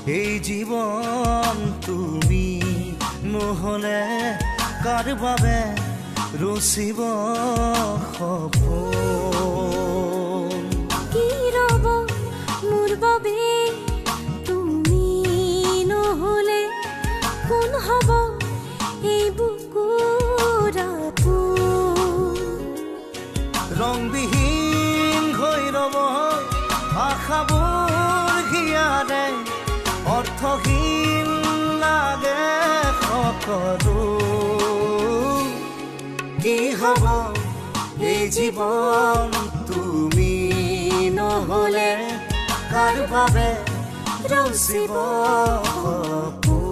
এই জীবন তুমি নহলে কাৰ বাবে ৰচিব সপোন কি ৰব মোৰ বাবে তুমি নহলে কোন হব এই বুকুৰ আপোন ৰংবিহীন হৈ ৰব আশাবোৰ হিয়াৰে অৰ্থহীন লাগে সকলো কি হব এই জীৱন তুমি নহলে কাৰ বাবে ৰচিব সপোন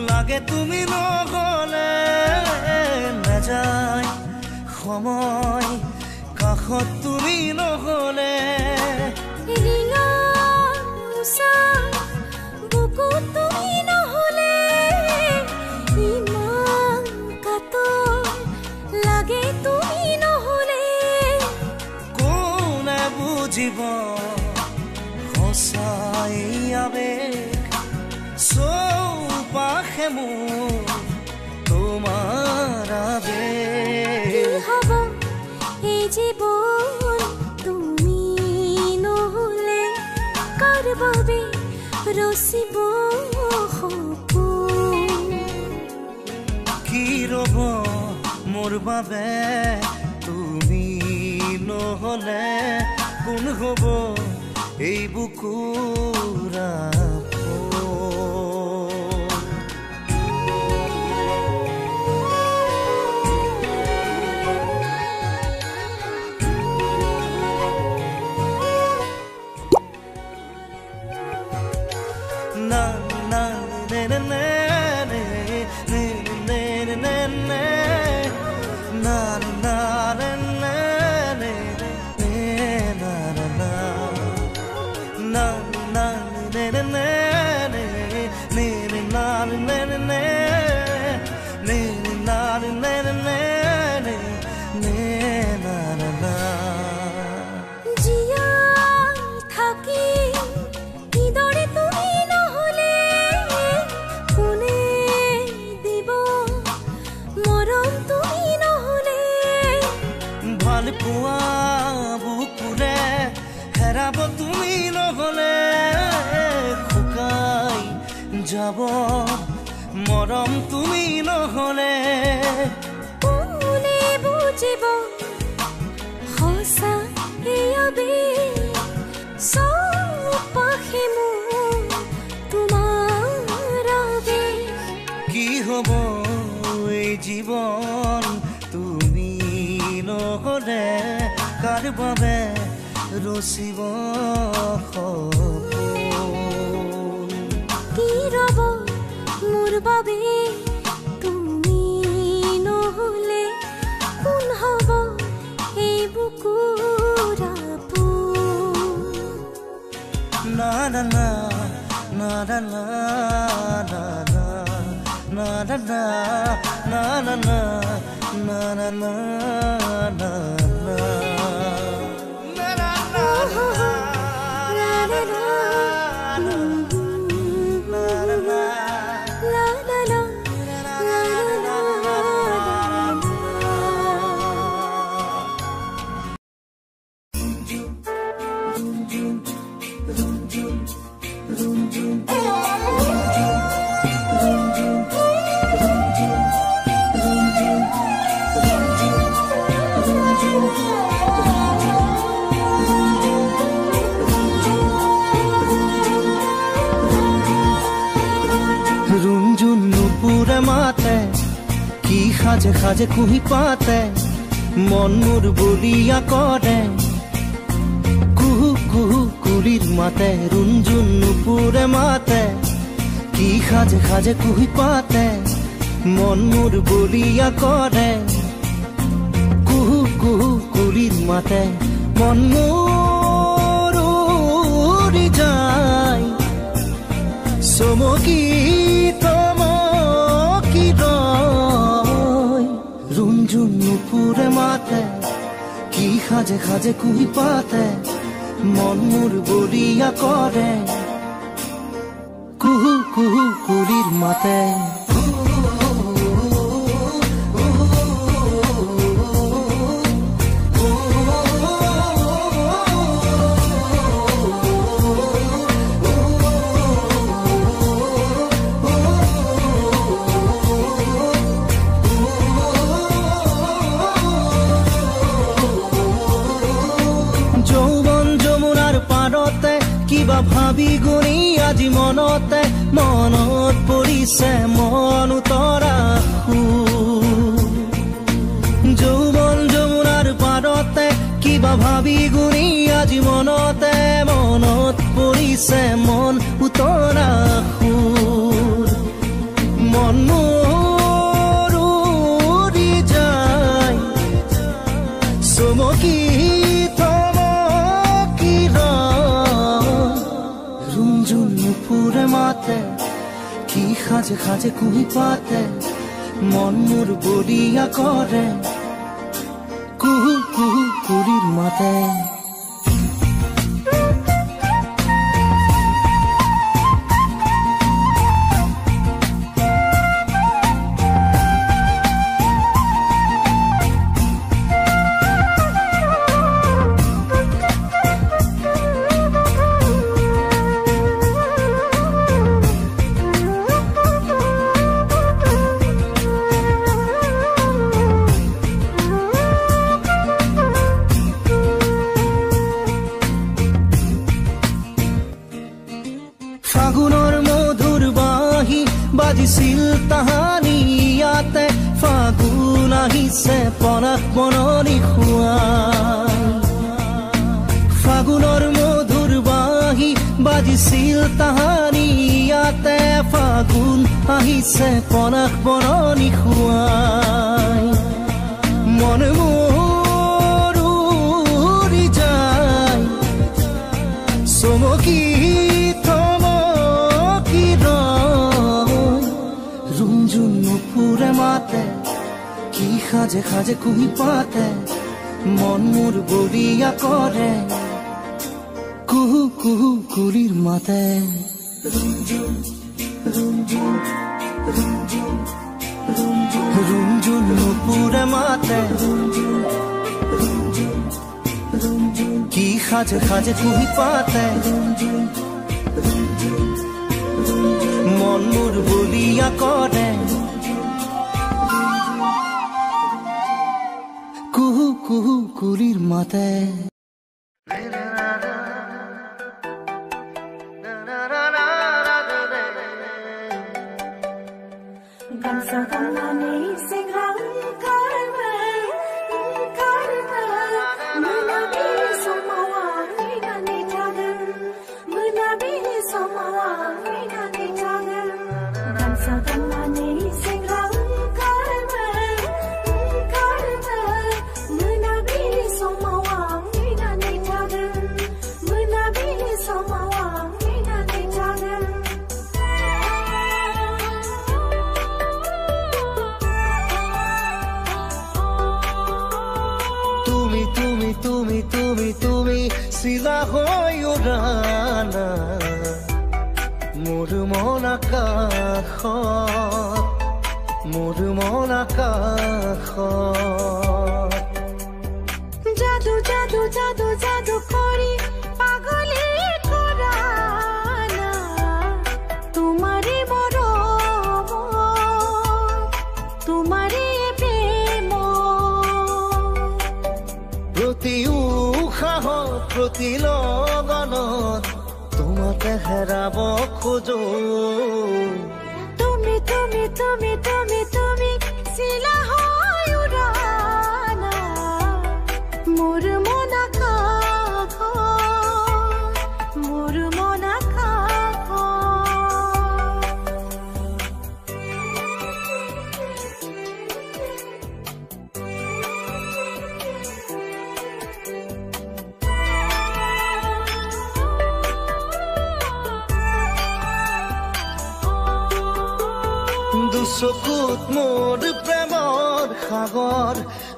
লাগে তুমি নহলে নাযায় সময় কাষত তুমি নহলে সঁচাই আবেগ চৌপাশে মোৰ তোমাৰ আবেগ হব এই জীৱন তুমি নহলে কাৰ বাবে ৰচিব সপোন কি ৰব মোৰ বাবে তুমি নহলে কোন হব এই বুকুৰ না না নে নে নে নে নে নে নে না না পোৱা বুকুৰে হেৰাব তুমি নহলে শুকাই যাব মৰম তুমি নহলে কোনে বুজিব সঁচা এই আবেগ চৌপাশে মোৰ তোমাৰ আবেগ কি হব এই জীৱন তুমি নহলে কাৰ বাবে ৰচিব সপোন কি ৰব মোৰ বাবে তুমি নহলে কোন হব এই বুকুৰ আপোন না না না না না না na na na na na na na na na na na কি সাজে সাজে কুহি পাতে মন মোৰ বলিয়া কৰে কুহু কুহু কুলিৰ মাতে ৰুণজুন নুপুৰে মাতে কি সাজে সাজে কুহি পাতে মন মোৰ বলিয়া কৰে কুহু কুহু কুলিৰ মাতে মন মোৰ উৰি যায় চমকি তমকি ৰয় ৰুণজুন নুপুৰে মাতে কি সাজে সাজে কুহি পাতে মন মোৰ বলিয়া কৰে কুহু কুহু কুলিৰ মাতে কিবা ভাবি গুণি আজি মনতে মনত পৰিছে মন উতৰা যৌৱন যমুনাৰ পাৰতে কিবা ভাবি গুণি আজি মনতে মনত পৰিছে মন উতৰা মন মোৰ উৰি যায় চমকি নুপুৰে মাতে কি সাজে সাজে কুহি পাতে মন মোৰ বলিয়া কৰে কুহু কুহু কুলিৰ মাতে ফাগুনৰ মধুৰ বাঁহী বাজিছিল তাহানি ইয়াতে ফাগুন আহিছে পনাস বননি খুৱাই ফাগুনৰ মধুৰ বাঁহী বাজিছিল তাহানি ইয়াতে ফাগুন আহিছে পনাস বননি খুৱাই মন মোৰ উৰি যায় চমকি নুপুৰে মাতে কি সাজে সাজে কুহি পাতে মন মোৰ বলিয়া কৰে কুহু কুহু কুলিৰ মাতে ৰুণজুন নুপুৰে মাতে কি সাজে সাজে কুহি পাতে মন মোৰ বলিয়া কৰে কুহু কুহু কুলিৰ মাতে তুমি চিলা হৈ উৰানা মোৰ মন আকাশত জাদু জাদু জাদু জাদু কৰি পাগলী কৰা না তোমাৰে মৰম তোমাৰে প্ৰেম প্ৰতি উশাহ প্ৰতি লগনত তোমাকে হেৰাব খোজো তুমি তুমি তুমি তুমি তুমি চিলা দুচকুত মোৰ প্ৰেমৰ সাগৰ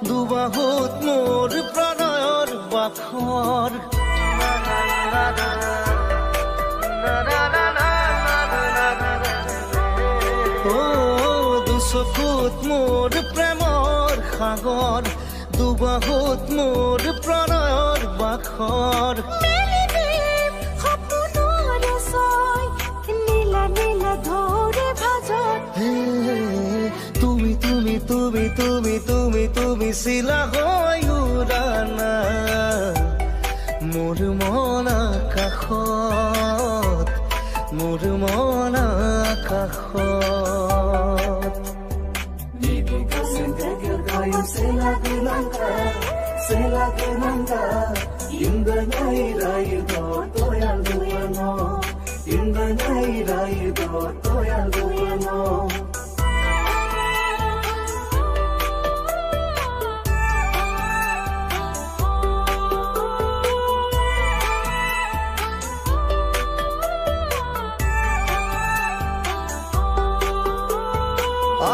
দুবাহুত মোৰ প্ৰণয়ৰ বাখৰ দুচকুত মোৰ প্ৰেমৰ সাগৰ দুবাহুত মোৰ প্ৰণয়ৰ বাখৰ তুমি তুমি তুমি তুমি তুমি তুমি চিলা হৈ উৰানা মোৰ মন আকাশত মোৰ মন আকাশত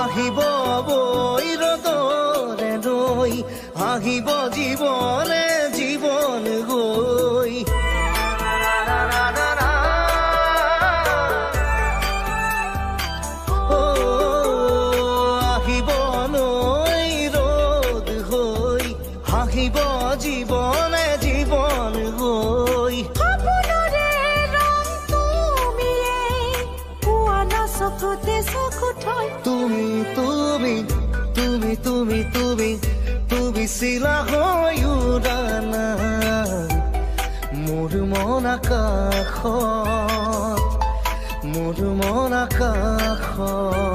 আহিব বৈৰদৰে নৈ আহিব জীৱনে জীৱন গৈ আহিব নৈ ৰদ হৈ আহিব জীৱনে জীৱন গৈ তুমি তুমি তুমি তুমি তুমি তুমি চিলা হৈ উৰানা মোৰ মন আকাশত মোৰ মন আকাশত